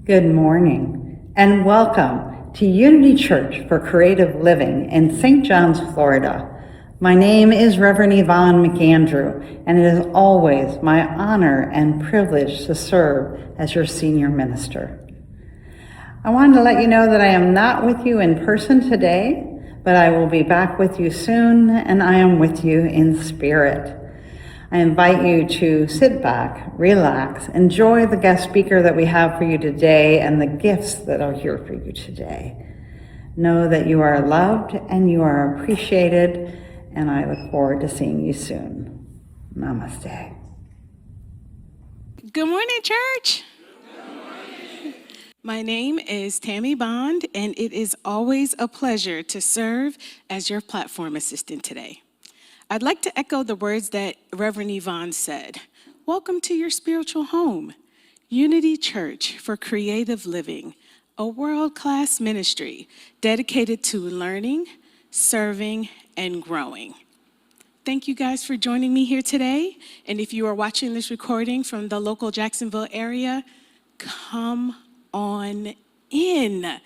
Good morning and welcome to Unity Church for Creative Living in St. John's, Florida. My name is Reverend Yvonne McAndrew, and it is always my honor and privilege to serve as your senior minister. I wanted to let you know that I am not with you in person today, but I will be back with you soon, and I am with you in spirit. I invite you to sit back, relax, enjoy the guest speaker that we have for you today and the gifts that are here for you today. Know that you are loved and you are appreciated, and I look forward to seeing you soon. Namaste. Good morning, church. Good morning. My name is Tammy Bond, and it is always a pleasure to serve as your platform assistant today. I'd like to echo the words that Reverend Yvonne said. Welcome to your spiritual home, Unity Church for Creative Living, a world-class ministry dedicated to learning, serving, and growing. Thank you guys for joining me here today. And if you are watching this recording from the local Jacksonville area, come on in.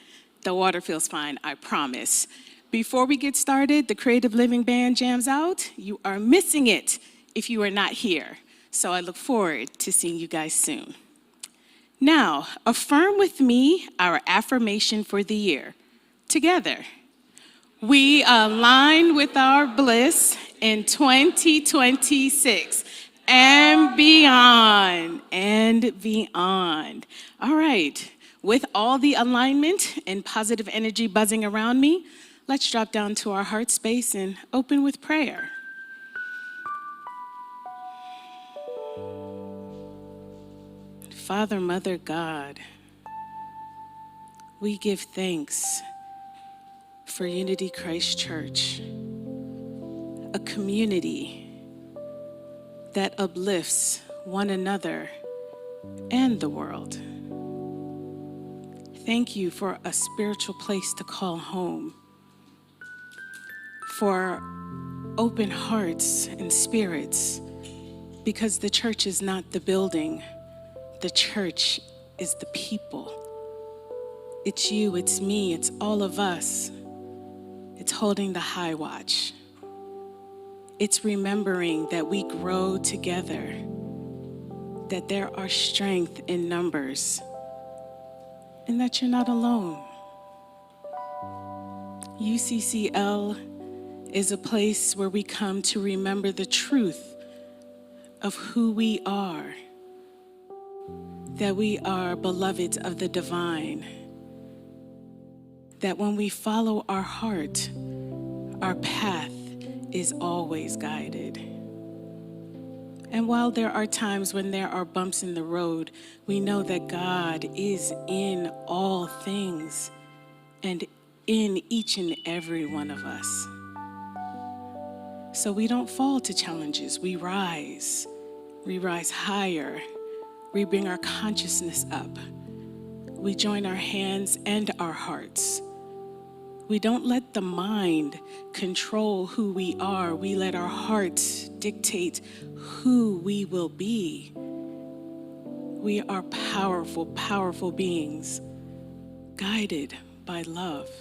The water feels fine, I promise. Before we get started, the Creative Living Band jams out. You are missing it if you are not here. So I look forward to seeing you guys soon. Now, affirm with me our affirmation for the year. Together. We align with our bliss in 2026 and beyond, and beyond. All right, with all the alignment and positive energy buzzing around me, let's drop down to our heart space and open with prayer. Father, Mother, God, we give thanks for Unity Christ Church, a community that uplifts one another and the world. Thank you for a spiritual place to call home, for open hearts and spirits, because the church is not the building, the church is the people. It's you, it's me, it's all of us. It's holding the high watch. It's remembering that we grow together, that there are strength in numbers, and that you're not alone. UCCL is a place where we come to remember the truth of who we are, that we are beloveds of the divine, that when we follow our heart, our path is always guided. And while there are times when there are bumps in the road, we know that God is in all things and in each and every one of us. So we don't fall to challenges, we rise higher, we bring our consciousness up, we join our hands and our hearts. We don't let the mind control who we are. We let our hearts dictate who we will be. We are powerful, powerful beings, guided by love,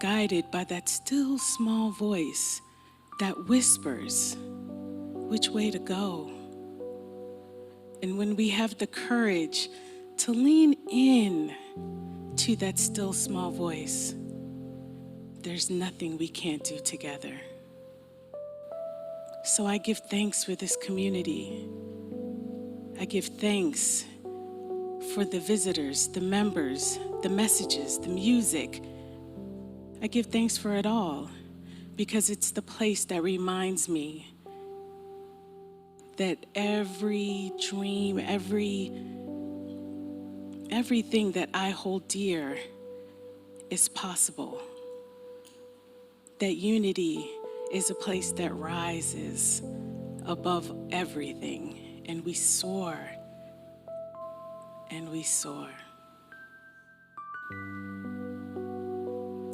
guided by that still small voice that whispers which way to go. And when we have the courage to lean in to that still small voice, there's nothing we can't do together. So I give thanks for this community. I give thanks for the visitors, the members, the messages, the music. I give thanks for it all because it's the place that reminds me that every dream, everything that I hold dear is possible. That unity is a place that rises above everything, and we soar, and we soar.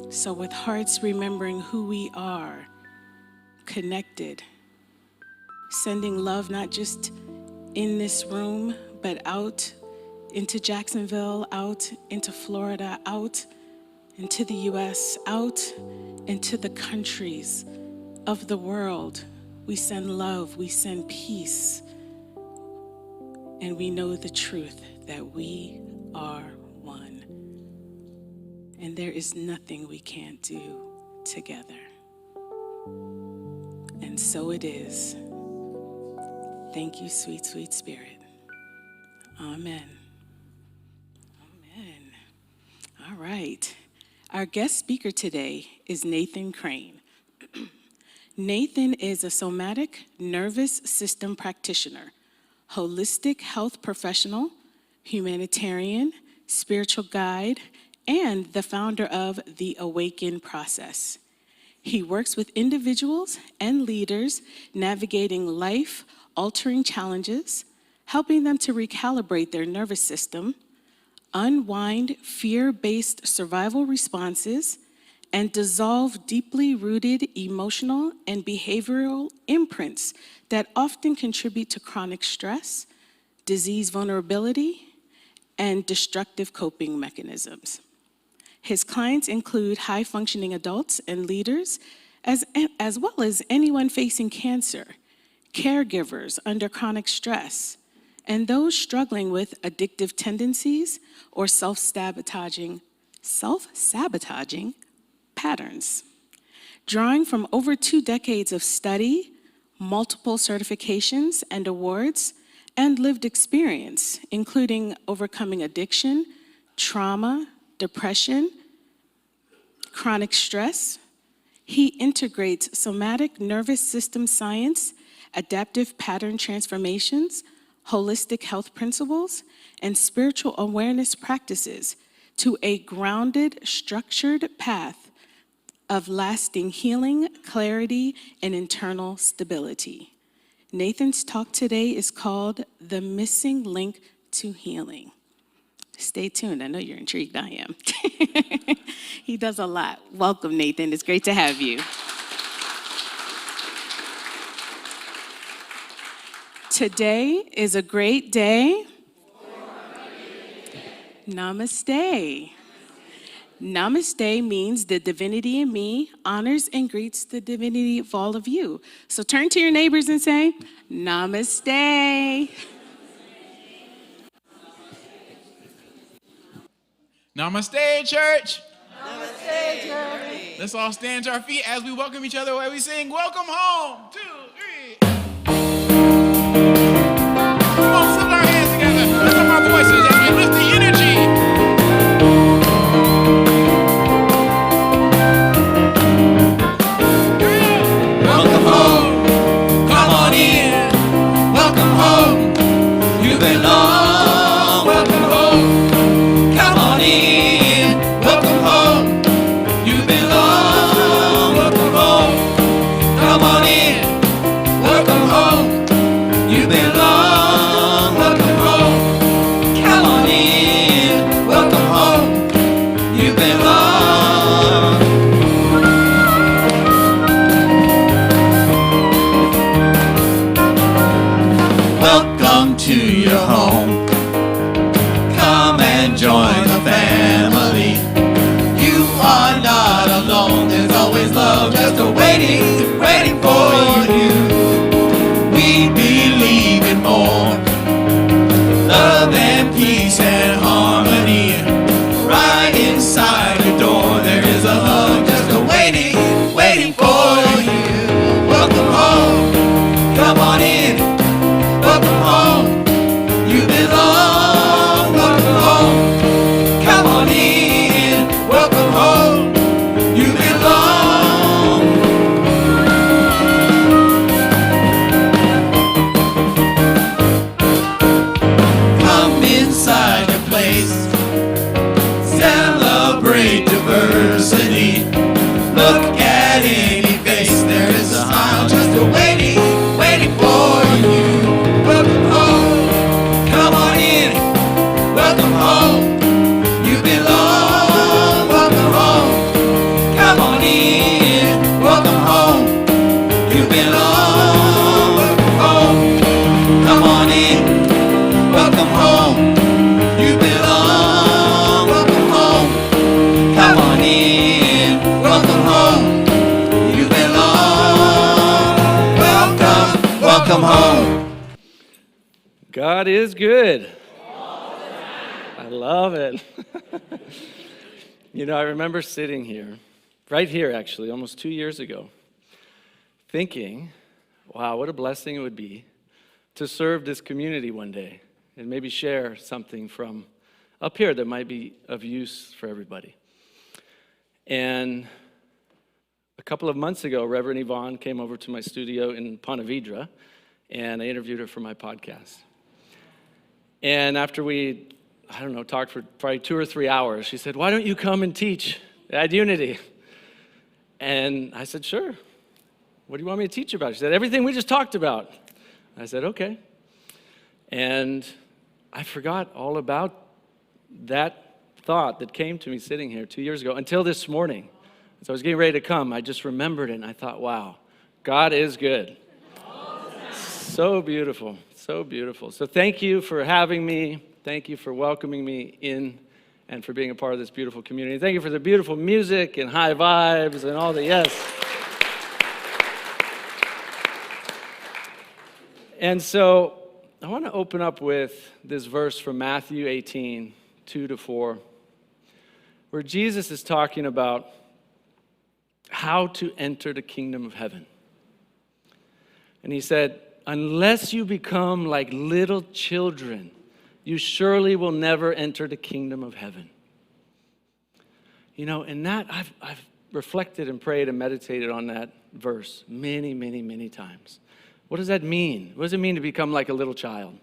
So with hearts remembering who we are, connected, sending love not just in this room, but out into Jacksonville, out into Florida, out into the US, out into the countries of the world. We send love, we send peace, and we know the truth that we are one. And there is nothing we can't do together. And so it is. Thank you, sweet, sweet Spirit. Amen. Amen. All right. Our guest speaker today is Nathan Crane. Nathan is a somatic nervous system practitioner, holistic health professional, humanitarian, spiritual guide, and the founder of the Awaken Process. He works with individuals and leaders navigating life-altering challenges, helping them to recalibrate their nervous system, unwind fear-based survival responses, and dissolve deeply rooted emotional and behavioral imprints that often contribute to chronic stress, disease vulnerability, and destructive coping mechanisms. His clients include high-functioning adults and leaders, as well as anyone facing cancer, caregivers under chronic stress, and those struggling with addictive tendencies or self-sabotaging patterns. Drawing from over 2 decades of study, multiple certifications and awards, and lived experience, including overcoming addiction, trauma, depression, chronic stress, he integrates somatic nervous system science, adaptive pattern transformations, holistic health principles, and spiritual awareness practices to a grounded, structured path of lasting healing, clarity, and internal stability. Nathan's talk today is called The Missing Link to Healing. Stay tuned. I know you're intrigued. I am. He does a lot. Welcome, Nathan. It's great to have you. Today is a great day. Namaste. Namaste means the divinity in me honors and greets the divinity of all of you. So turn to your neighbors and say, Namaste. Namaste, church. Namaste, Jeremy. Let's all stand to our feet as we welcome each other while we sing, welcome home. 2, 3. Come on, slip our hands together. Lift up our voices as we lift the energy. Welcome home. Come on in. Welcome home. You belong. Welcome home. Come on in. Welcome home. You belong. Welcome home. Come on in. Welcome home. You belong. Welcome home. Come on in. Welcome home. You belong. Welcome to your home. Come and join the family. You are not alone. There's always love just waiting for you. We believe in more love and peace and harmony. Right inside your door, there is a hug just waiting for you. Welcome home. Come on in. Welcome home. You belong. Welcome home. welcome home. God is good. I love it. You know, I remember sitting here, right here actually, almost 2 years ago, thinking, wow, what a blessing it would be to serve this community one day and maybe share something from up here that might be of use for everybody. And a couple of months ago, Reverend Yvonne came over to my studio in Ponte Vedra, and I interviewed her for my podcast. And after we, talked for probably 2 or 3 hours, she said, why don't you come and teach at Unity? And I said, sure. What do you want me to teach about? She said, everything we just talked about. I said, okay. And I forgot all about that thought that came to me sitting here 2 years ago until this morning. So I was getting ready to come. I just remembered it, and I thought, wow, God is good. So beautiful, so beautiful. So thank you for having me. Thank you for welcoming me in and for being a part of this beautiful community. Thank you for the beautiful music and high vibes and all the yes. And so I want to open up with this verse from Matthew 18, 2-4, where Jesus is talking about how to enter the kingdom of heaven. And he said, unless you become like little children, you surely will never enter the kingdom of heaven. You know, and that I've reflected and prayed and meditated on that verse many, many, many times. What does that mean? What does it mean to become like a little child?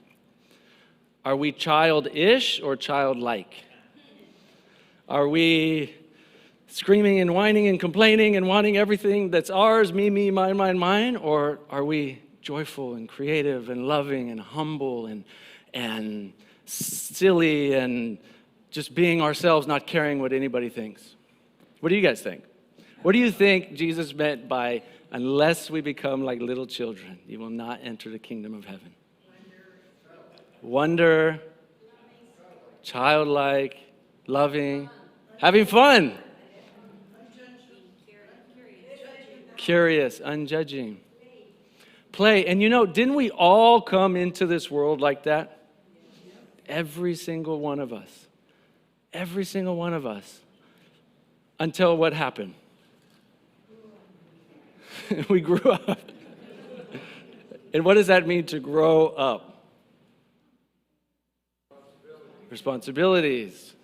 Are we childish or childlike? Are we screaming and whining and complaining and wanting everything that's ours, me, mine, mine, mine? Or are we joyful and creative and loving and humble and silly and just being ourselves, not caring what anybody thinks? What do you guys think? What do you think Jesus meant by, unless we become like little children, you will not enter the kingdom of heaven? Wonder, childlike, loving, having fun. Curious, unjudging. Play. And you know, didn't we all come into this world like that? Every single one of us. Every single one of us. Until what happened? We grew up. And what does that mean to grow up? Responsibilities.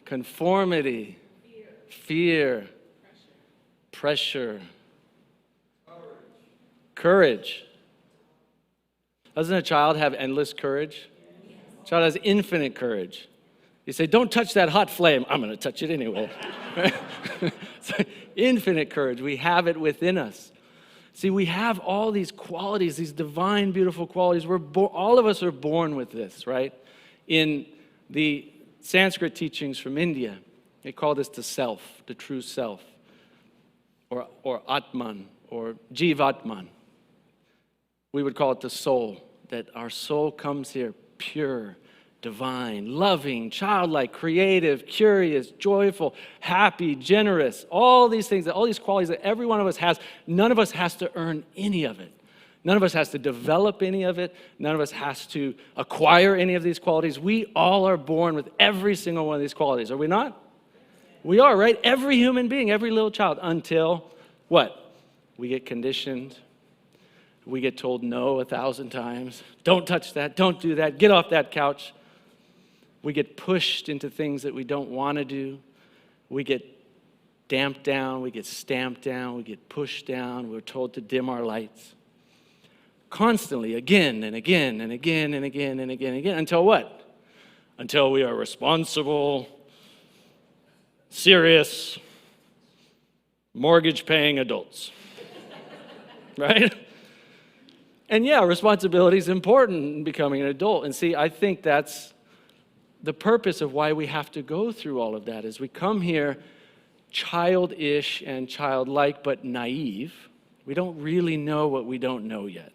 Conformity. Fear. Pressure. Courage. Doesn't a child have endless courage? A child has infinite courage. You say, don't touch that hot flame. I'm going to touch it anyway. So, infinite courage. We have it within us. See, we have all these qualities, these divine, beautiful qualities. All of us are born with this, right? In the Sanskrit teachings from India, they call this the self, the true self, or Atman, or Jivatman. We would call it the soul, that our soul comes here pure, divine, loving, childlike, creative, curious, joyful, happy, generous, all these things, all these qualities that every one of us has. None of us has to earn any of it. None of us has to develop any of it. None of us has to acquire any of these qualities. We all are born with every single one of these qualities, are we not? We are, right? Every human being, every little child, until what? We get conditioned. We get told no 1,000 times. Don't touch that. Don't do that. Get off that couch. We get pushed into things that we don't want to do. We get damped down. We get stamped down. We get pushed down. We're told to dim our lights. Constantly, again and again and again and again and again and again. Until what? Until we are responsible, serious, mortgage-paying adults. Right? And yeah, responsibility is important in becoming an adult. And see, I think that's the purpose of why we have to go through all of that, is we come here childish and childlike, but naive. We don't really know what we don't know yet.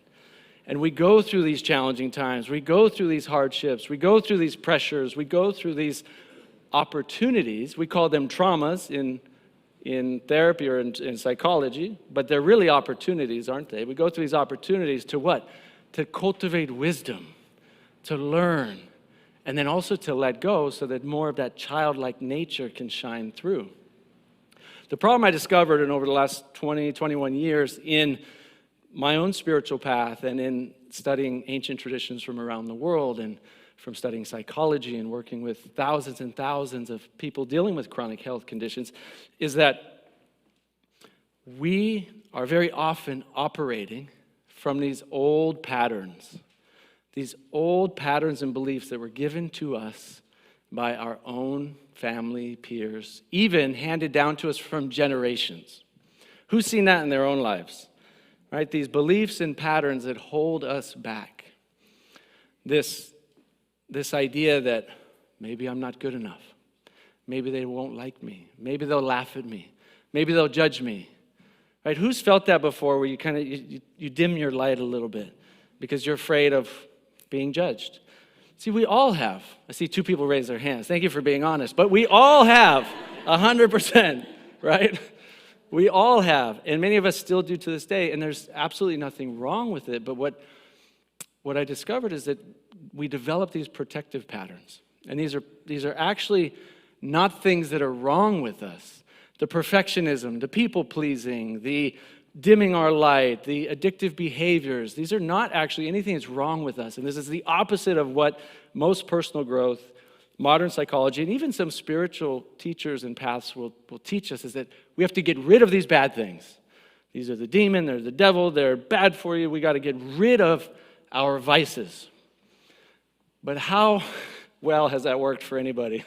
And we go through these challenging times. We go through these hardships. We go through these pressures. We go through these opportunities. We call them traumas in in therapy or in psychology, but they're really opportunities, aren't they? We go through these opportunities to what? To cultivate wisdom, to learn, and then also to let go so that more of that childlike nature can shine through. The problem I discovered over the last 20, 21 years in my own spiritual path and in studying ancient traditions from around the world and from studying psychology and working with thousands and thousands of people dealing with chronic health conditions is that we are very often operating from these old patterns and beliefs that were given to us by our own family, peers, even handed down to us from generations. Who's seen that in their own lives? Right? These beliefs and patterns that hold us back. This idea that maybe I'm not good enough. Maybe they won't like me. Maybe they'll laugh at me. Maybe they'll judge me. Right? Who's felt that before where you kind of you dim your light a little bit because you're afraid of being judged? See, we all have. I see 2 people raise their hands. Thank you for being honest. But we all have, 100%, right? We all have, and many of us still do to this day, and there's absolutely nothing wrong with it. But what I discovered is that we develop these protective patterns, and these are actually not things that are wrong with us. The perfectionism, the people-pleasing, the dimming our light, the addictive behaviors, these are not actually anything that's wrong with us. And this is the opposite of what most personal growth, modern psychology, and even some spiritual teachers and paths will teach us, is that we have to get rid of these bad things. These are the demon, they're the devil, they're bad for you. We got to get rid of our vices. But how well has that worked for anybody?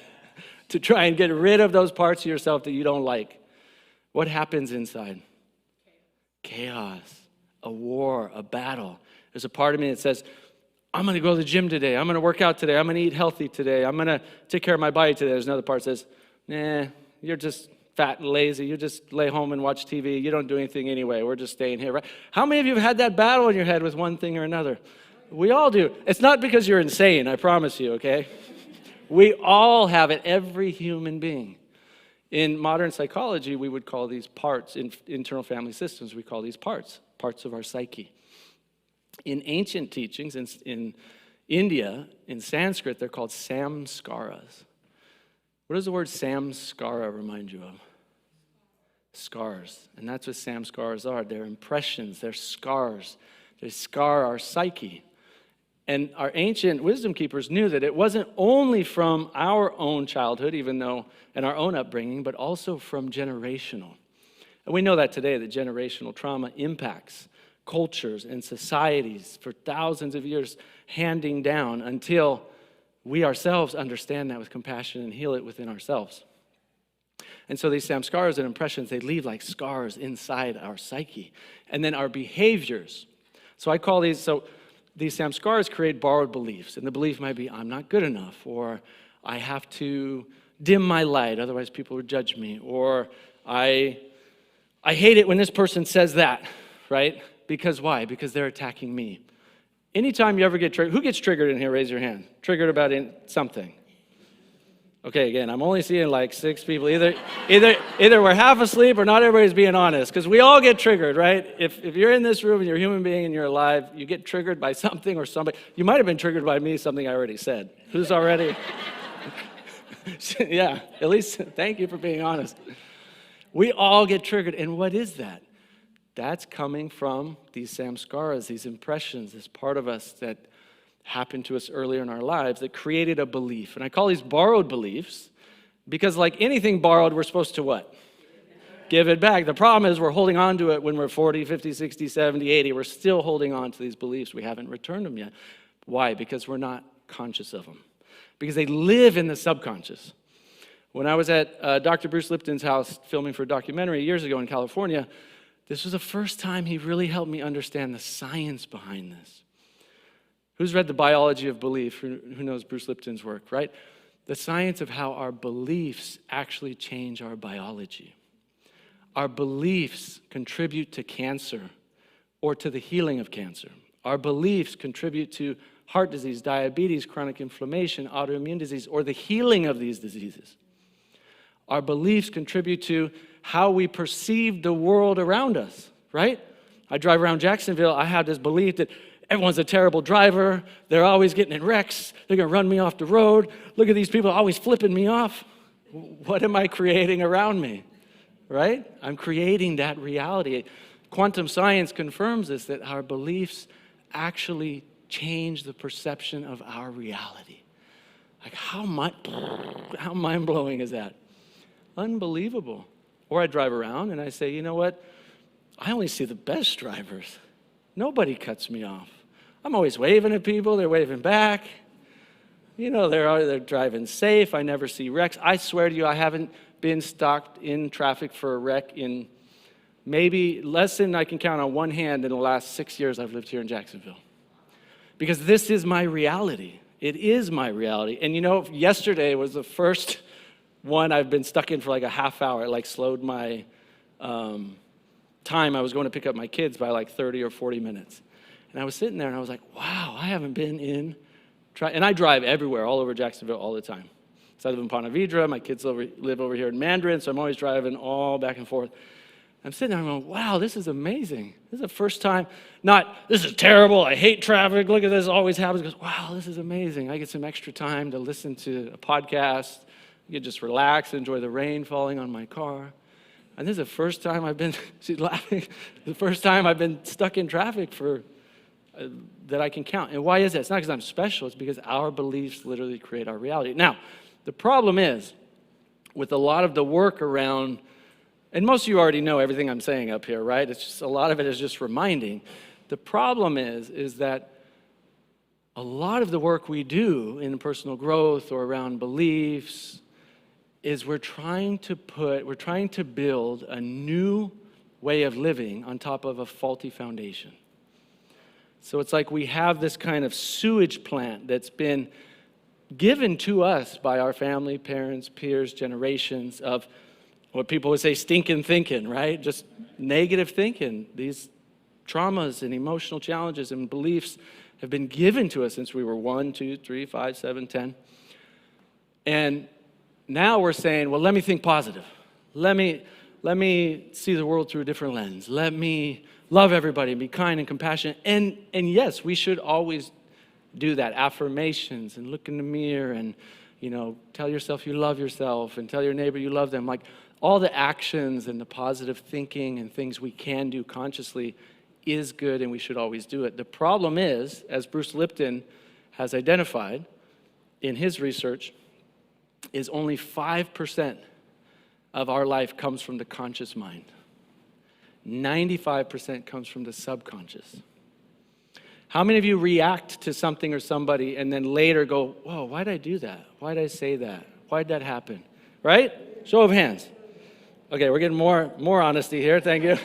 To try and get rid of those parts of yourself that you don't like. What happens inside? Chaos, a war, a battle. There's a part of me that says, I'm going to go to the gym today. I'm going to work out today. I'm going to eat healthy today. I'm going to take care of my body today. There's another part that says, nah, you're just fat and lazy. You just lay home and watch TV. You don't do anything anyway. We're just staying here. Right? How many of you have had that battle in your head with one thing or another? We all do. It's not because you're insane, I promise you, okay? We all have it, every human being. In modern psychology, we would call these parts, in internal family systems, we call these parts of our psyche. In ancient teachings, in India, in Sanskrit, they're called samskaras. What does the word samskara remind you of? Scars. And that's what samskaras are. They're impressions, they're scars. They scar our psyche. And our ancient wisdom keepers knew that it wasn't only from our own childhood, and our own upbringing, but also from generational. And we know that today, that generational trauma impacts cultures and societies for thousands of years, handing down until we ourselves understand that with compassion and heal it within ourselves. And so these samskaras and impressions, they leave like scars inside our psyche. And then our behaviors. So I call these samskaras create borrowed beliefs. And the belief might be, I'm not good enough, or I have to dim my light, otherwise people would judge me, or I hate it when this person says that, right? Because why? Because they're attacking me. Anytime you ever get triggered, who gets triggered in here? Raise your hand. Triggered about something. Okay, again, I'm only seeing like 6 people. Either we're half asleep or not everybody's being honest, because we all get triggered, right? If you're in this room and you're a human being and you're alive, you get triggered by something or somebody. You might have been triggered by me, something I already said. Who's already? Yeah, at least thank you for being honest. We all get triggered, and what is that? That's coming from these samskaras, these impressions, this part of us that happened to us earlier in our lives that created a belief. And I call these borrowed beliefs because like anything borrowed, we're supposed to what? Give it back. The problem is we're holding on to it when we're 40, 50, 60, 70, 80. We're still holding on to these beliefs. We haven't returned them yet. Why? Because we're not conscious of them. Because they live in the subconscious. When I was at Dr. Bruce Lipton's house filming for a documentary years ago in California, this was the first time he really helped me understand the science behind this. Who's read The Biology of Belief? Who knows Bruce Lipton's work, right? The science of how our beliefs actually change our biology. Our beliefs contribute to cancer or to the healing of cancer. Our beliefs contribute to heart disease, diabetes, chronic inflammation, autoimmune disease, or the healing of these diseases. Our beliefs contribute to how we perceive the world around us, right? I drive around Jacksonville, I have this belief that everyone's a terrible driver, they're always getting in wrecks, they're gonna run me off the road, look at these people always flipping me off. What am I creating around me, right? I'm creating that reality. Quantum science confirms this, that our beliefs actually change the perception of our reality. Like how mind-blowing is that? Unbelievable. Or I drive around and I say, you know what? I only see the best drivers. Nobody cuts me off. I'm always waving at people, they're waving back. You know, they're driving safe, I never see wrecks. I swear to you, I haven't been stopped in traffic for a wreck in maybe less than I can count on one hand in the last 6 years I've lived here in Jacksonville. Because this is my reality. It is my reality. And you know, yesterday was the first one I've been stuck in for like a half hour. It like slowed my time. I was going to pick up my kids by like 30 or 40 minutes. And I was sitting there and I was like, wow, I haven't been in, and I drive everywhere, all over Jacksonville all the time. So I live in Ponte Vedra, my kids live over here in Mandarin, so I'm always driving all back and forth. I'm sitting there and I'm going, wow, this is amazing. This is the first time, not, this is terrible, I hate traffic, look at this, always happens. It goes, wow, this is amazing. I get some extra time to listen to a podcast. I can just relax, enjoy the rain falling on my car. And this is the first time I've been, she's laughing, the first time I've been stuck in traffic for, that I can count. And why is that? It's not because I'm special, it's because our beliefs literally create our reality. Now, the problem is, with a lot of the work around, and most of you already know everything I'm saying up here, right? It's just, a lot of it is just reminding. The problem is that a lot of the work we do in personal growth or around beliefs is we're trying to build a new way of living on top of a faulty foundation. So it's like we have this kind of sewage plant that's been given to us by our family, parents, peers, generations of what people would say stinking thinking, right? Just negative thinking. These traumas and emotional challenges and beliefs have been given to us since we were 1, 2, 3, 5, 7, 10. And now we're saying, well, let me think positive. Let me see the world through a different lens. Let me love everybody and be kind and compassionate. And yes, we should always do that. Affirmations and look in the mirror and, you know, tell yourself you love yourself and tell your neighbor you love them. Like all the actions and the positive thinking and things we can do consciously is good and we should always do it. The problem is, as Bruce Lipton has identified in his research, is only 5% of our life comes from the conscious mind. 95% comes from the subconscious. How many of you react to something or somebody and then later go, whoa, why did I do that? Why did I say that? Why did that happen? Right? Show of hands. Okay, we're getting more honesty here. Thank you.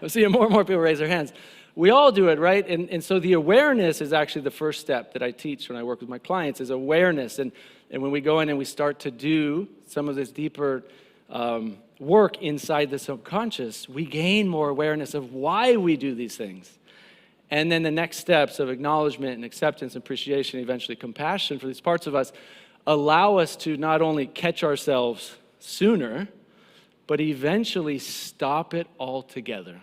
I'm seeing more and more people raise their hands. We all do it, right? And so the awareness is actually the first step that I teach when I work with my clients is awareness. And when we go in and we start to do some of this deeper work inside the subconscious, we gain more awareness of why we do these things. And then the next steps of acknowledgement and acceptance, appreciation, eventually compassion for these parts of us allow us to not only catch ourselves sooner, but eventually stop it altogether.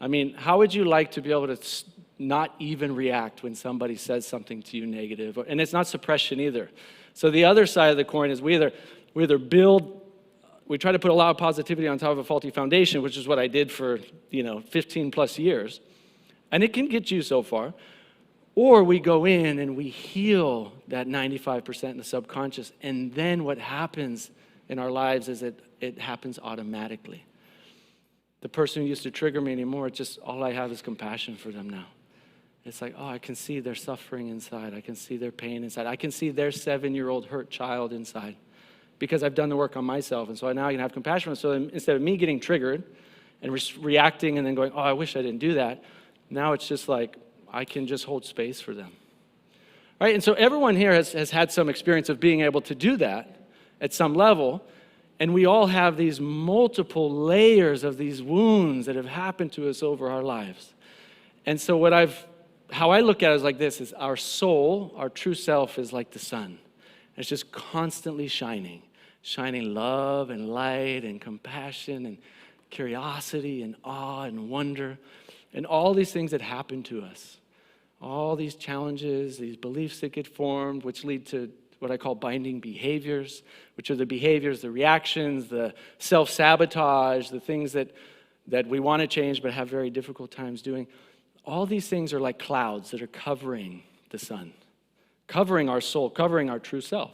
I mean, how would you like to be able to not even react when somebody says something to you negative? And it's not suppression either. So the other side of the coin is we either build, we try to put a lot of positivity on top of a faulty foundation, which is what I did for, 15 plus years. And it can get you so far. Or we go in and we heal that 95% in the subconscious. And then what happens in our lives is it happens automatically. The person who used to trigger me anymore, it's just all I have is compassion for them now. It's like, oh, I can see their suffering inside. I can see their pain inside. I can see their 7-year-old hurt child inside because I've done the work on myself. And so now I can have compassion. So instead of me getting triggered and reacting and then going, oh, I wish I didn't do that, now it's just like I can just hold space for them. Right? And so everyone here has had some experience of being able to do that at some level. And we all have these multiple layers of these wounds that have happened to us over our lives. And so how I look at it is like this, is our soul, our true self is like the sun. It's just constantly shining shining love and light and compassion and curiosity and awe and wonder and all these things that happen to us. All these challenges, these beliefs that get formed, which lead to what I call binding behaviors, which are the behaviors, the reactions, the self-sabotage, the things that we want to change but have very difficult times doing. All these things are like clouds that are covering the sun, covering our soul, covering our true self.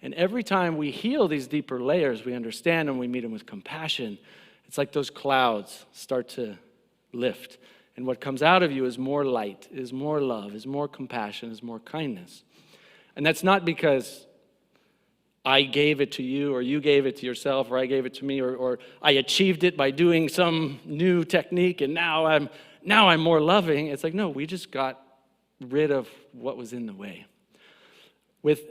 And every time we heal these deeper layers, we understand them, we meet them with compassion, it's like those clouds start to lift. And what comes out of you is more light, is more love, is more compassion, is more kindness. And that's not because I gave it to you, or you gave it to yourself, or I gave it to me, or I achieved it by doing some new technique, and now I'm more loving. It's like, no, we just got rid of what was in the way.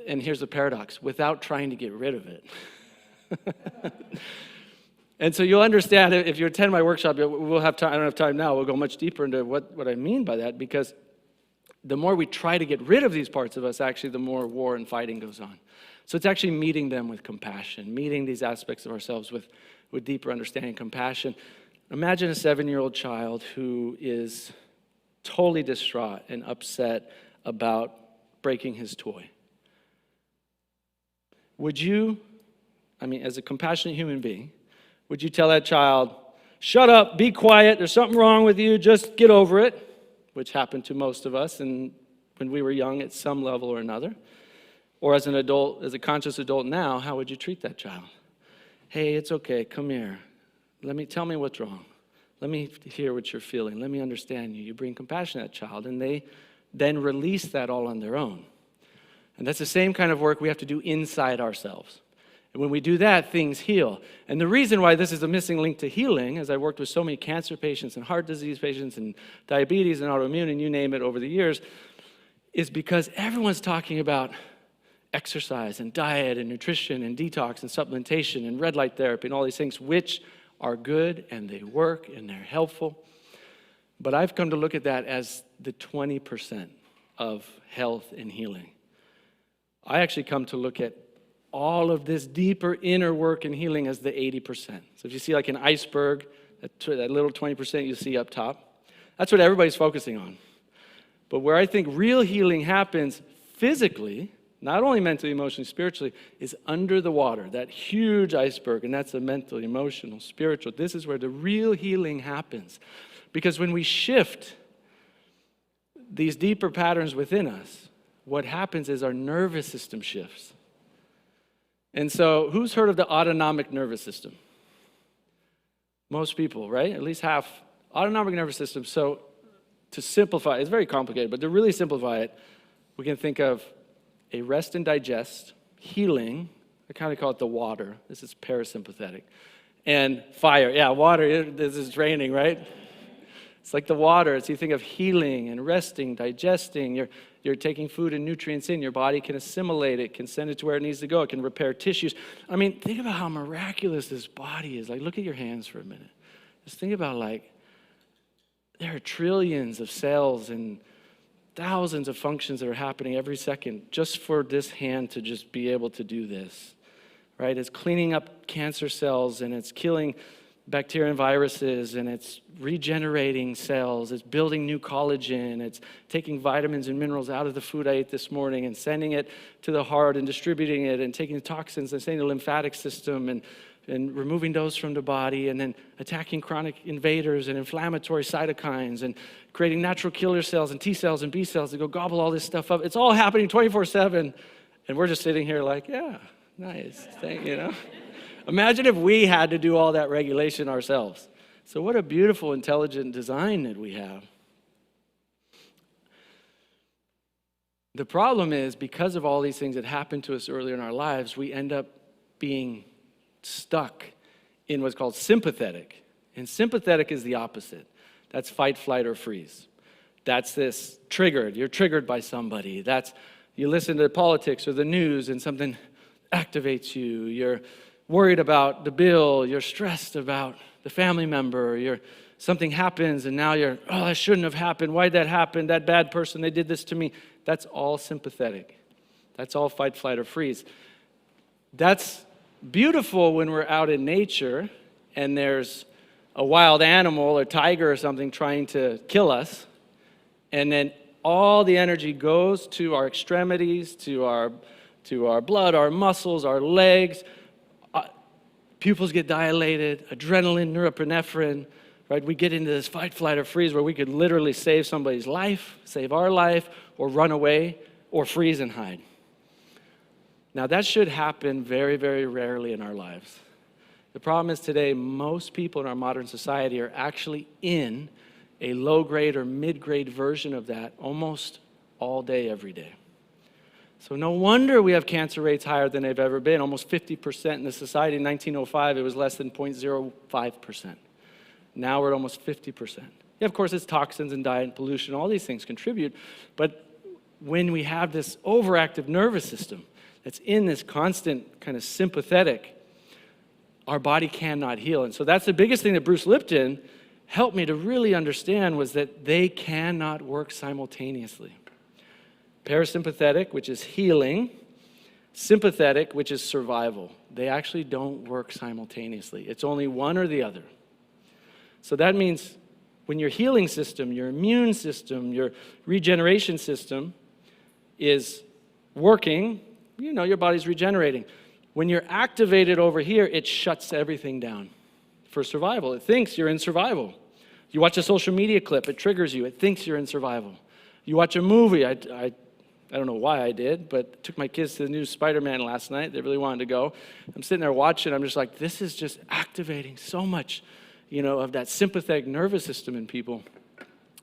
And here's the paradox, without trying to get rid of it. And so you'll understand, if you attend my workshop, we'll have time. I don't have time now. We'll go much deeper into what I mean by that, because the more we try to get rid of these parts of us, actually, the more war and fighting goes on. So it's actually meeting them with compassion, meeting these aspects of ourselves with deeper understanding, compassion. Imagine a 7-year-old child who is totally distraught and upset about breaking his toy. Would you, as a compassionate human being, would you tell that child, shut up, be quiet, there's something wrong with you, just get over it? Which happened to most of us when we were young at some level or another. Or as an adult, as a conscious adult now, how would you treat that child? Hey, it's okay, come here. Tell me what's wrong. Let me hear what you're feeling. Let me understand you. You bring compassion to that child, and they then release that all on their own. And that's the same kind of work we have to do inside ourselves. And when we do that, things heal. And the reason why this is a missing link to healing, as I worked with so many cancer patients and heart disease patients and diabetes and autoimmune and you name it over the years, is because everyone's talking about exercise and diet and nutrition and detox and supplementation and red light therapy and all these things, which are good and they work and they're helpful. But I've come to look at that as the 20% of health and healing. I actually come to look at all of this deeper inner work and healing as the 80%. So if you see like an iceberg, that little 20% you see up top, that's what everybody's focusing on. But where I think real healing happens physically, not only mentally, emotionally, spiritually, is under the water, that huge iceberg, and that's the mental, emotional, spiritual. This is where the real healing happens. Because when we shift these deeper patterns within us, what happens is our nervous system shifts. And so, who's heard of the autonomic nervous system? Most people, right? At least half. Autonomic nervous system. So, to simplify, it's very complicated, but to really simplify it, we can think of a rest and digest, healing, I kind of call it the water. This is parasympathetic. And fire. Yeah, water, this is raining, right? It's like the water. So you think of healing and resting, digesting. You're taking food and nutrients in. Your body can assimilate it, can send it to where it needs to go. It can repair tissues. Think about how miraculous this body is. Like, look at your hands for a minute. Just think about, there are trillions of cells and thousands of functions that are happening every second just for this hand to just be able to do this, right? It's cleaning up cancer cells, and it's killing bacteria and viruses, and it's regenerating cells, it's building new collagen, it's taking vitamins and minerals out of the food I ate this morning and sending it to the heart and distributing it and taking the toxins and sending the lymphatic system and removing those from the body, and then attacking chronic invaders and inflammatory cytokines and creating natural killer cells and T cells and B cells to go gobble all this stuff up. It's all happening 24/7, and we're just sitting here like, yeah, nice, Imagine if we had to do all that regulation ourselves. So what a beautiful, intelligent design that we have. The problem is, because of all these things that happened to us earlier in our lives, we end up being stuck in what's called sympathetic. And sympathetic is the opposite. That's fight, flight, or freeze. That's this triggered. You're triggered by somebody. You listen to politics or the news and something activates you. You're worried about the bill, you're stressed about the family member, something happens and now that shouldn't have happened, why'd that happen, that bad person, they did this to me. That's all sympathetic. That's all fight, flight, or freeze. That's beautiful when we're out in nature and there's a wild animal or tiger or something trying to kill us, and then all the energy goes to our extremities, to our blood, our muscles, our legs. Pupils get dilated, adrenaline, norepinephrine, right? We get into this fight, flight, or freeze where we could literally save somebody's life, save our life, or run away, or freeze and hide. Now, that should happen very, very rarely in our lives. The problem is today, most people in our modern society are actually in a low-grade or mid-grade version of that almost all day, every day. So no wonder we have cancer rates higher than they've ever been, almost 50% in the society. In 1905, it was less than 0.05%. Now we're at almost 50%. Yeah, of course, it's toxins and diet and pollution. All these things contribute. But when we have this overactive nervous system that's in this constant kind of sympathetic, our body cannot heal. And so that's the biggest thing that Bruce Lipton helped me to really understand, was that they cannot work simultaneously. Parasympathetic, which is healing, sympathetic, which is survival. They actually don't work simultaneously. It's only one or the other. So that means when your healing system, your immune system, your regeneration system is working, your body's regenerating. When you're activated over here, it shuts everything down for survival. It thinks you're in survival. You watch a social media clip, it triggers you. It thinks you're in survival. You watch a movie, I don't know why I did, but took my kids to the new Spider-Man last night. They really wanted to go. I'm sitting there watching. I'm just like, this is just activating so much, of that sympathetic nervous system in people.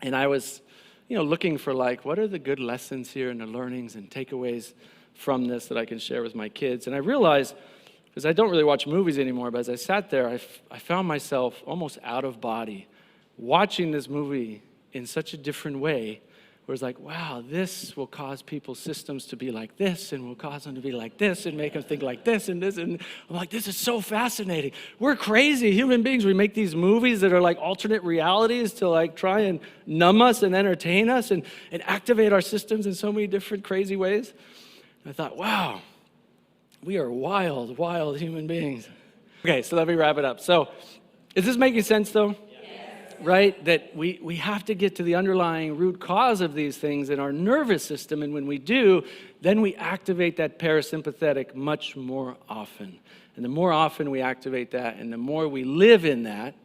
And I was, looking for what are the good lessons here and the learnings and takeaways from this that I can share with my kids. And I realized, because I don't really watch movies anymore, but as I sat there, I found myself almost out of body watching this movie in such a different way. Where it's like, wow, this will cause people's systems to be like this, and will cause them to be like this, and make them think like this, and this, and I'm like, this is so fascinating. We're crazy human beings. We make these movies that are like alternate realities to try and numb us and entertain us and activate our systems in so many different crazy ways. And I thought, wow, we are wild, wild human beings. Okay, so let me wrap it up. So, is this making sense though? Right? That we have to get to the underlying root cause of these things in our nervous system, and when we do, then we activate that parasympathetic much more often. And the more often we activate that, and the more we live in that,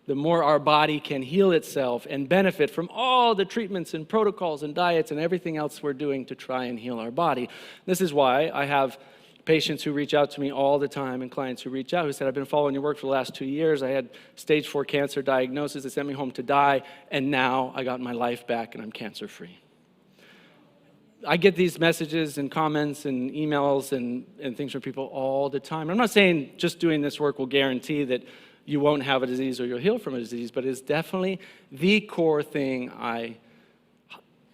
the more our body can heal itself and benefit from all the treatments and protocols and diets and everything else we're doing to try and heal our body. This is why I have patients who reach out to me all the time, and clients who reach out who said, I've been following your work for the last 2 years. I had stage 4 cancer diagnosis. They sent me home to die, and now I got my life back and I'm cancer-free. I get these messages and comments and emails and things from people all the time. I'm not saying just doing this work will guarantee that you won't have a disease or you'll heal from a disease, but it's definitely the core thing I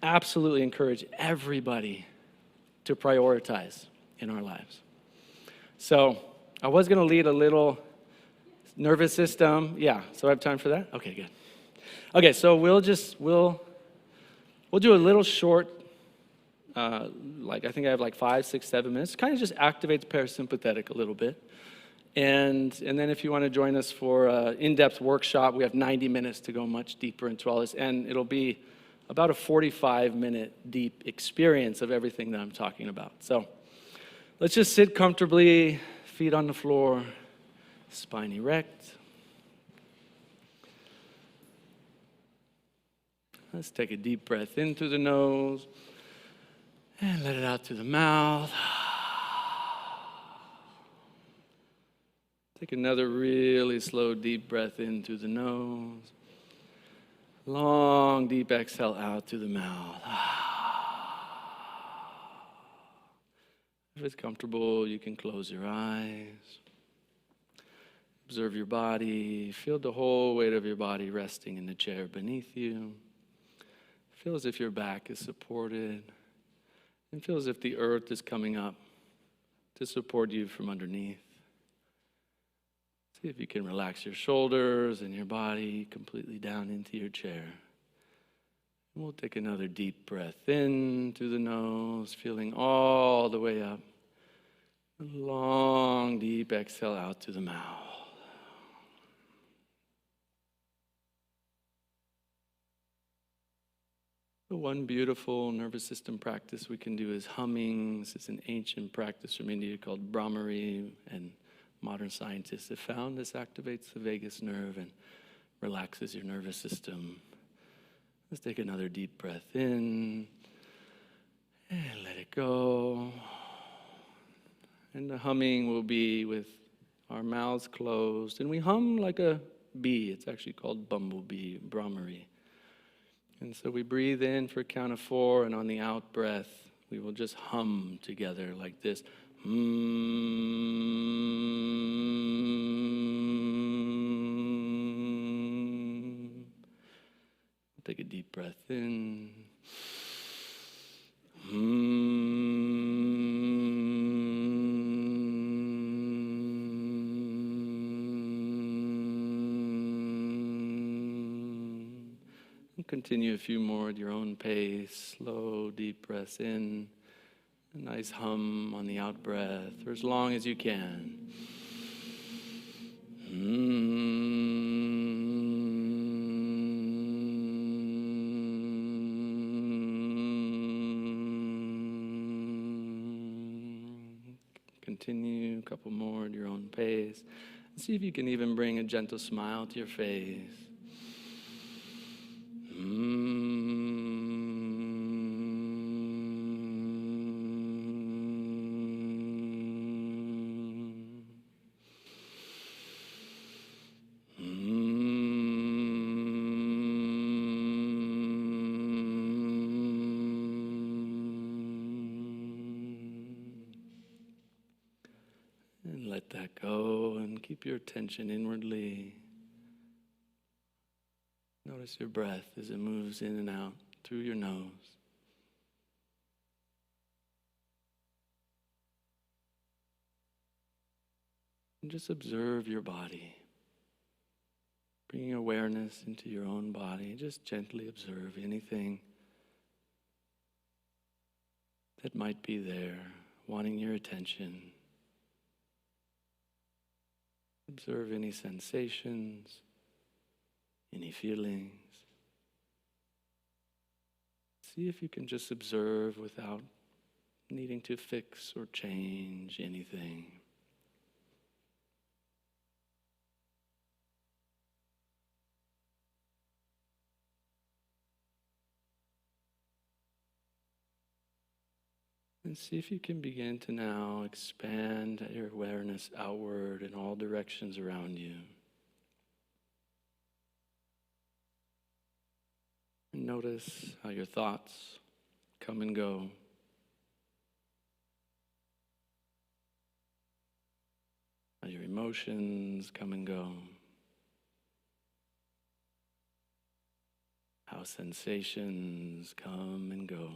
absolutely encourage everybody to prioritize in our lives. So I was going to lead a little nervous system. Yeah, so I have time for that? Okay, good. Okay, so we'll do a little short, I think I have 5, 6, 7 minutes. Kind of just activate the parasympathetic a little bit. And then if you want to join us for an in-depth workshop, we have 90 minutes to go much deeper into all this. And it'll be about a 45-minute deep experience of everything that I'm talking about. So let's just sit comfortably, feet on the floor, spine erect. Let's take a deep breath in through the nose and let it out through the mouth. Take another really slow, deep breath in through the nose. Long, deep exhale out through the mouth. If it's comfortable, you can close your eyes. Observe your body. Feel the whole weight of your body resting in the chair beneath you. Feel as if your back is supported. And feel as if the earth is coming up to support you from underneath. See if you can relax your shoulders and your body completely down into your chair. And we'll take another deep breath in through the nose, feeling all the way up. A long, deep exhale out through the mouth. The one beautiful nervous system practice we can do is humming. This is an ancient practice from India called Brahmari, and modern scientists have found this activates the vagus nerve and relaxes your nervous system. Let's take another deep breath in and let it go. And the humming will be with our mouths closed, and we hum like a bee. It's actually called bumblebee, Brahmari. And so we breathe in for a count of 4, and on the out breath, we will just hum together like this. Take a deep breath in. Continue a few more at your own pace. Slow, deep breaths in. A nice hum on the out breath for as long as you can. Continue a couple more at your own pace. See if you can even bring a gentle smile to your face. And let that go and keep your attention inwardly. Notice your breath as it moves in and out through your nose. And just observe your body. Bringing awareness into your own body. Just gently observe anything that might be there, wanting your attention. Observe any sensations, any feelings. See if you can just observe without needing to fix or change anything. And see if you can begin to now expand your awareness outward in all directions around you. And notice how your thoughts come and go. How your emotions come and go. How sensations come and go.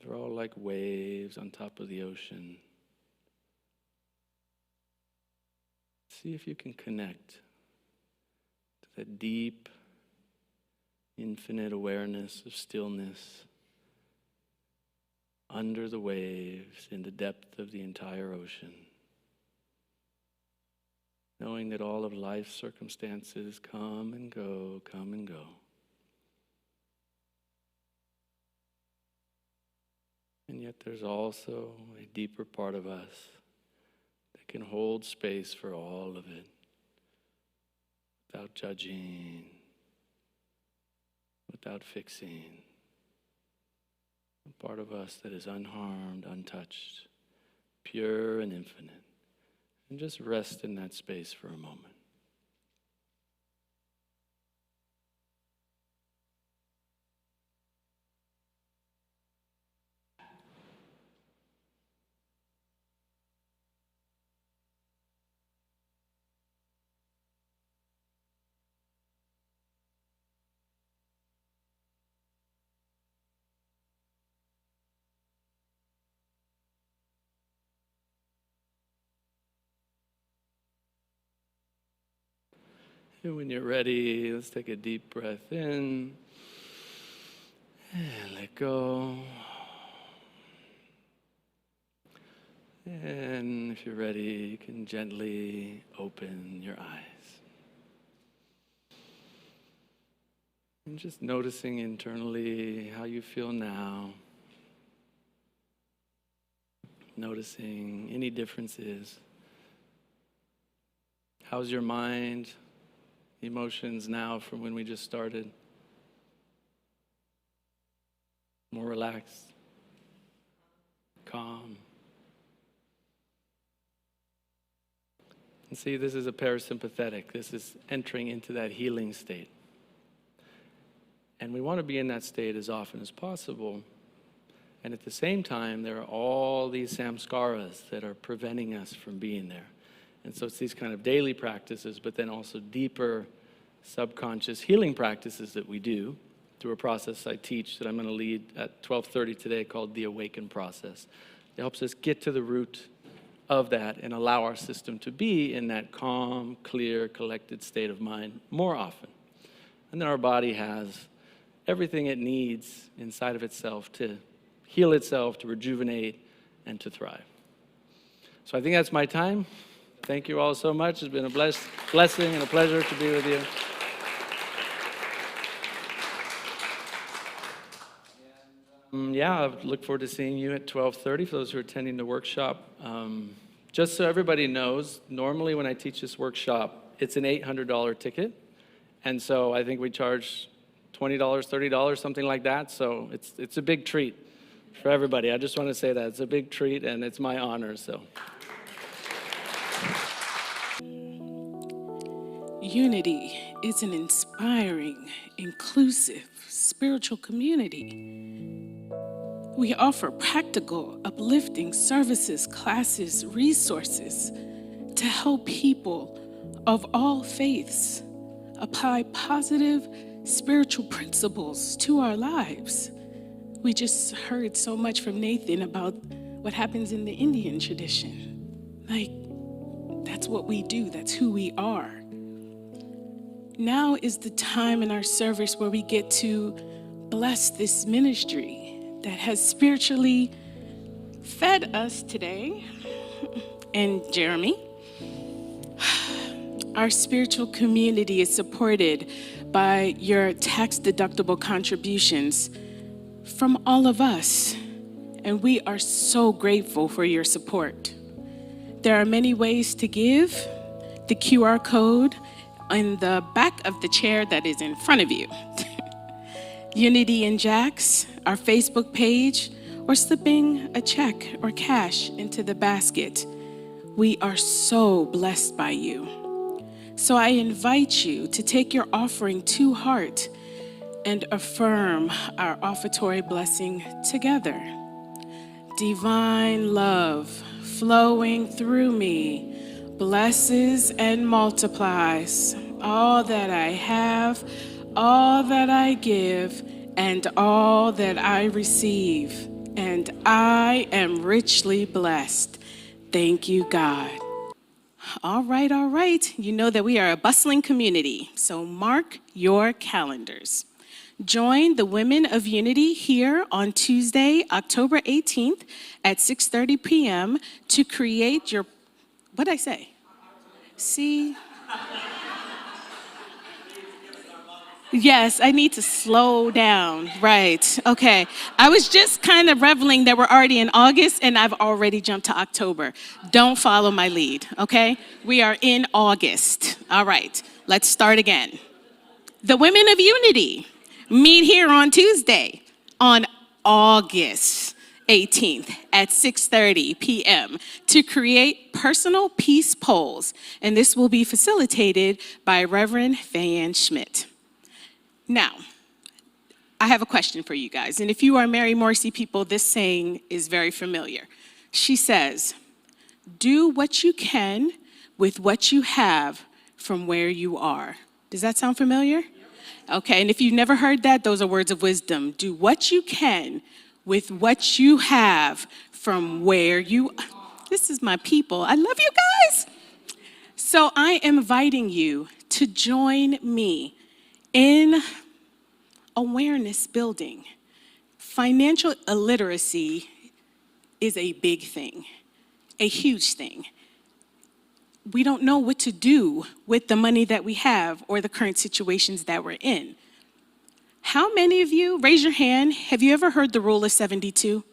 They're all like waves on top of the ocean. See if you can connect to that deep, infinite awareness of stillness under the waves in the depth of the entire ocean. Knowing that all of life's circumstances come and go, come and go. And yet there's also a deeper part of us that can hold space for all of it without judging, without fixing. A part of us that is unharmed, untouched, pure and infinite. And just rest in that space for a moment. And when you're ready, let's take a deep breath in and let go. if you're ready, you can gently open your eyes. And just noticing internally how you feel now. Noticing any differences. How's your mind, emotions now from when we just started? More relaxed, calm. And see, this is a parasympathetic. This is entering into that healing state. And we want to be in that state as often as possible. And at the same time, there are all these samskaras that are preventing us from being there. And so it's these kind of daily practices, but then also deeper subconscious healing practices that we do through a process I teach that I'm going to lead at 12:30 today called the Awaken Process. It helps us get to the root of that and allow our system to be in that calm, clear, collected state of mind more often. And then our body has everything it needs inside of itself to heal itself, to rejuvenate, and to thrive. So I think that's my time. Thank you all so much. It's been a blessing and a pleasure to be with you. I look forward to seeing you at 12:30 for those who are attending the workshop. Just so everybody knows, normally when I teach this workshop, it's an $800 ticket. And so I think we charge $20, $30, something like that. So it's a big treat for everybody. I just want to say that. It's a big treat, and it's my honor. So. Unity is an inspiring, inclusive, spiritual community. We offer practical, uplifting services, classes, resources to help people of all faiths apply positive spiritual principles to our lives. We just heard so much from Nathan about what happens in the Indian tradition. Like, that's what we do, that's who we are. Now is the time in our service where we get to bless this ministry that has spiritually fed us today. And Jeremy, our spiritual community is supported by your tax-deductible contributions from all of us, and we are so grateful for your support. There are many ways to give. The QR code in the back of the chair that is in front of you. Unity and Jax, our Facebook page, or slipping a check or cash into the basket. We are so blessed by you. So I invite you to take your offering to heart and affirm our offertory blessing together. Divine love flowing through me blesses and multiplies all that I have, all that I give, and all that I receive. And I am richly blessed. Thank you, God. All right. You know that we are a bustling community, so mark your calendars. Join the Women of Unity here on Tuesday, October 18th at 6:30 p.m. to create your, what'd I say? See? Yes, I need to slow down. Right. Okay. I was just kind of reveling that we're already in August and I've already jumped to October. Don't follow my lead, okay? We are in August. All right. Let's start again. The Women of Unity meet here on Tuesday on August 18th at 6:30 p.m. to create personal peace polls. And this will be facilitated by Reverend Fan Schmidt. Now, I have a question for you guys. And if you are Mary Morrissey people, this saying is very familiar. She says, do what you can with what you have from where you are. Does that sound familiar? Okay, and if you've never heard that, those are words of wisdom. Do what you can with what you have from where you are. This is my people. I love you guys. So I am inviting you to join me in awareness building. Financial illiteracy is a big thing. a huge thing. We don't know what to do with the money that we have or the current situations that we're in. How many of you, raise your hand, have you ever heard the rule of 72?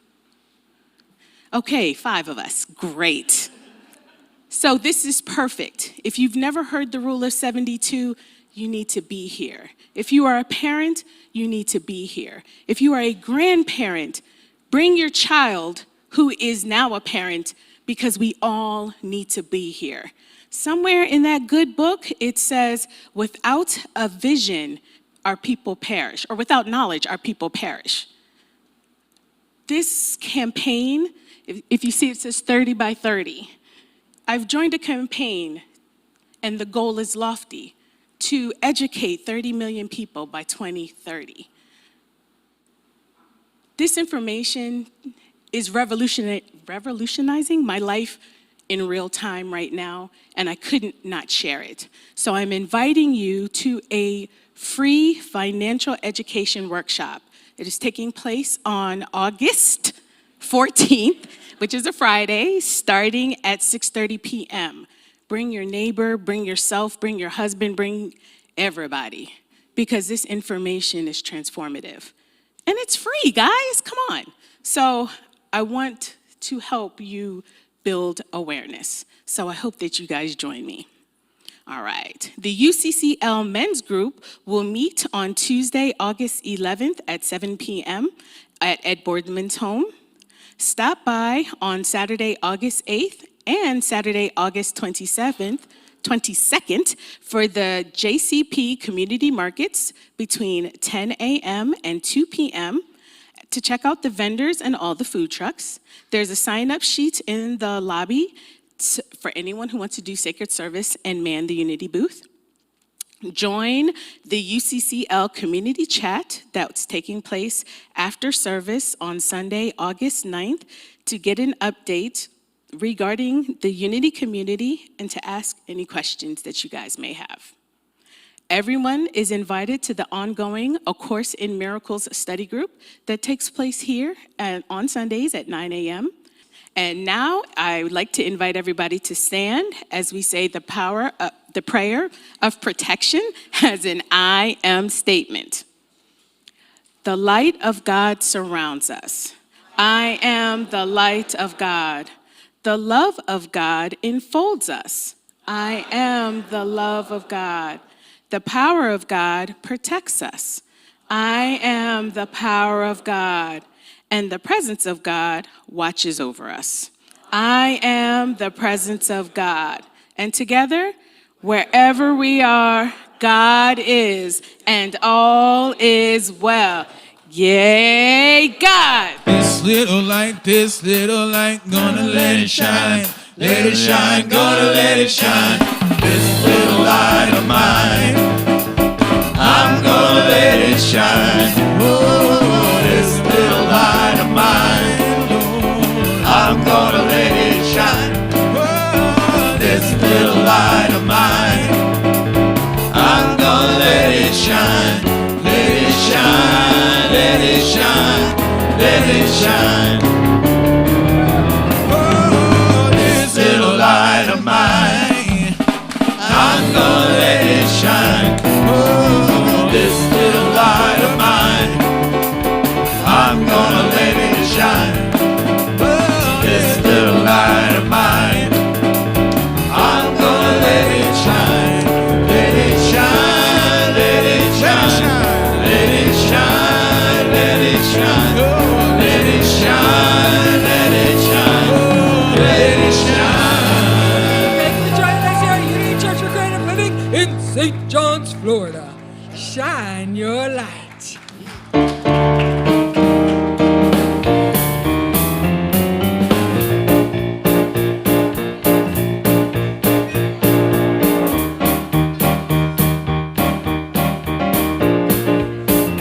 Okay, 5 of us, great. So this is perfect. If you've never heard the rule of 72, you need to be here. If you are a parent, you need to be here. If you are a grandparent, bring your child who is now a parent, because we all need to be here. Somewhere in that good book, it says, without a vision, our people perish, or without knowledge, our people perish. This campaign, if you see it says 30 by 30, I've joined a campaign, and the goal is lofty, to educate 30 million people by 2030. This information is revolutionizing my life in real time right now, and I couldn't not share it. So I'm inviting you to a free financial education workshop. It is taking place on August 14th, which is a Friday, starting at 6:30 p.m. Bring your neighbor, bring yourself, bring your husband, bring everybody, because this information is transformative. And it's free, guys, come on. So I want to help you build awareness. So I hope that you guys join me. All right, the UCCL Men's Group will meet on Tuesday, August 11th at 7 p.m. at Ed Boardman's home. Stop by on Saturday, August 8th and Saturday, August 22nd for the JCP Community Markets between 10 a.m. and 2 p.m. to check out the vendors and all the food trucks. There's a sign-up sheet in the lobby for anyone who wants to do sacred service and man the Unity booth. Join the UCCL community chat that's taking place after service on Sunday, August 9th, to get an update regarding the Unity community and to ask any questions that you guys may have. Everyone is invited to the ongoing A Course in Miracles study group that takes place here on Sundays at 9 a.m. And now I would like to invite everybody to stand as we say the prayer of protection as an I am statement. The light of God surrounds us. I am the light of God. The love of God enfolds us. I am the love of God. The power of God protects us. I am the power of God. And the presence of God watches over us. I am the presence of God. And together, wherever we are, God is, and all is well. Yay, God! This little light, gonna let it shine, gonna let it shine. This little light of mine, I'm gonna let it shine. Oh, this little light of mine, I'm gonna let it shine. Oh, this little light of mine, I'm gonna let it shine. Let it shine, let it shine, let it shine. Oh, this little light of mine, I'm gonna let it shine. Oh, this little light of mine, I'm gonna let it shine. Oh, this little light of mine, I'm gonna let it shine. Let it shine, let it shine, let it shine, let it shine. Let it shine, let it shine, let it shine. Thank you for joining us here at Unity Church for Creative Living in St. John's, Florida. Shine your light.